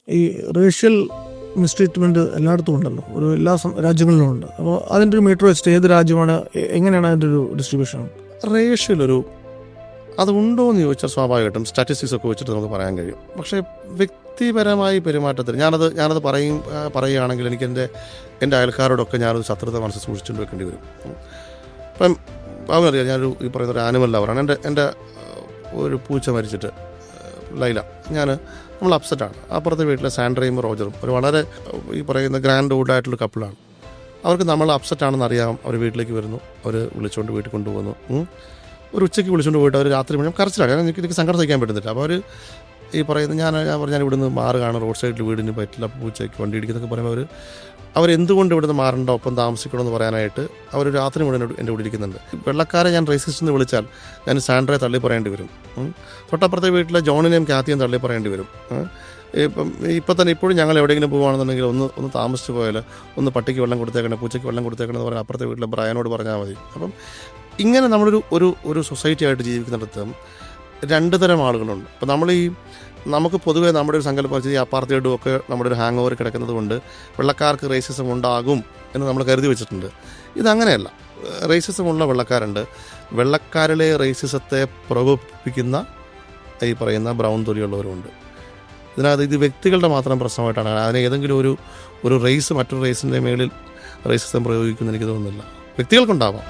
ഈ റേഷ്യൽ മിസ്ട്രീറ്റ്മെൻറ്റ് എല്ലായിടത്തും ഉണ്ടല്ലോ, എല്ലാ രാജ്യങ്ങളിലും ഉണ്ട്. അപ്പോൾ അതിൻ്റെ ഒരു മീറ്റർ വെച്ചിട്ട് ഏത് രാജ്യമാണ്, എങ്ങനെയാണ് അതിൻ്റെ ഒരു ഡിസ്ട്രിബ്യൂഷൻ? റേഷ്യലൊരു അതുണ്ടോ എന്ന് ചോദിച്ചാൽ സ്വാഭാവികമായിട്ടും സ്റ്റാറ്റിസ്റ്റിക്സ് ഒക്കെ വെച്ചിട്ട് നമുക്ക് പറയാൻ കഴിയും. പക്ഷേ വ്യക്തിപരമായി പെരുമാറ്റത്തിൽ ഞാനത് പറയുകയാണെങ്കിൽ എനിക്ക് എൻ്റെ അയൽക്കാരോടൊക്കെ ഞാനൊരു ശത്രുത മനസ്സിൽ സൂക്ഷിച്ചുകൊണ്ട് വെക്കേണ്ടി വരും. ഇപ്പം അവനറിയാം, ഈ പറയുന്ന ഒരു ആനിമൽ ലവറാണ്. എൻ്റെ ഒരു പൂച്ച മരിച്ചിട്ട് ലൈല, നമ്മൾ അപ്സെറ്റാണ്. അപ്പുറത്തെ വീട്ടിലെ സാൻഡ്രയും റോജറും ഒരു വളരെ ഈ പറയുന്ന ഗ്രാൻഡ് ഓൾഡായിട്ടുള്ള കപ്പിളാണ്. അവർക്ക് നമ്മൾ അപ്സെറ്റാണെന്ന് അറിയാം. അവർ വീട്ടിലേക്ക് വരുന്നു, അവർ വിളിച്ചുകൊണ്ട് വീട്ടിൽ കൊണ്ടുപോകുന്നു. ഒരു ഉച്ചയ്ക്ക് വിളിച്ചുകൊണ്ട് പോയിട്ട് അവർ രാത്രി മുഴുവൻ കരച്ചിലാണ്. കാരണം എനിക്ക് സങ്കടം സഹിക്കാൻ പറ്റുന്നില്ല. അപ്പോൾ അവർ ഈ പറയുന്നത് ഞാൻ ഇവിടുന്ന് മാറുകയാണ്, റോഡ് സൈഡിൽ വീടിന് പറ്റില്ല, പൂച്ചയ്ക്ക് വണ്ടി ഇടിക്കുന്നൊക്കെ പറയുമ്പോൾ അവരെന്തുകൊണ്ട് ഇവിടുന്ന് മാറേണ്ട, ഒപ്പം താമസിക്കണമെന്ന് പറയാനായിട്ട് അവർ രാത്രി മുഴുവൻ എൻ്റെ കൂടെ ഇരിക്കുന്നുണ്ട്. വെള്ളക്കാരെ ഞാൻ റേസിസ്റ്റ് എന്ന് വിളിച്ചാൽ ഞാൻ സാൻഡ്രയെ തള്ളി പറയേണ്ടി വരും. തൊട്ടപ്പുറത്തെ വീട്ടിലെ ജോണിനെയും കാത്തിയും തള്ളി പറയേണ്ടി വരും. ഇപ്പം തന്നെ ഇപ്പോഴും ഞങ്ങൾ എവിടെയെങ്കിലും പോകുകയാണെന്നുണ്ടെങ്കിൽ ഒന്ന് താമസിച്ച് പോയാൽ ഒന്ന് പട്ടിക്ക് വെള്ളം കൊടുത്തേക്കണം, പൂച്ചയ്ക്ക് വെള്ളം കൊടുത്തേക്കണം എന്ന് പറഞ്ഞാൽ അപ്പുറത്തെ വീട്ടിലെ ബ്രയനോട് പറഞ്ഞാൽ മതി. അപ്പം ഇങ്ങനെ നമ്മളൊരു സൊസൈറ്റി ആയിട്ട് ജീവിക്കുന്നിടത്ത് രണ്ട് തരം ആളുകളുണ്ട്. അപ്പോൾ നമുക്ക് പൊതുവേ നമ്മുടെ ഒരു സങ്കല്പം വെച്ചാൽ ഈ അപ്പാർത്തൈഡും ഒക്കെ നമ്മുടെ ഒരു ഹാങ് ഓവർ കിടക്കുന്നത് കൊണ്ട് വെള്ളക്കാർക്ക് റേസിസം ഉണ്ടാകും എന്ന് നമ്മൾ കരുതി വെച്ചിട്ടുണ്ട്. ഇതങ്ങനെയല്ല. റേസിസം ഉള്ള വെള്ളക്കാരുണ്ട്. വെള്ളക്കാരിലെ റേസിസത്തെ പ്രകോപിപ്പിക്കുന്ന ഈ പറയുന്ന ബ്രൗൺ തൊലിയുള്ളവരുമുണ്ട്. ഇതിനകത്ത് ഇത് വ്യക്തികളുടെ മാത്രം പ്രശ്നമായിട്ടാണ്. അതിന് ഏതെങ്കിലും ഒരു റേസ് മറ്റൊരു റേസിൻ്റെ മേളിൽ റേസിസം പ്രയോഗിക്കുമെന്ന് എനിക്ക് തോന്നുന്നില്ല. വ്യക്തികൾക്കുണ്ടാവാം.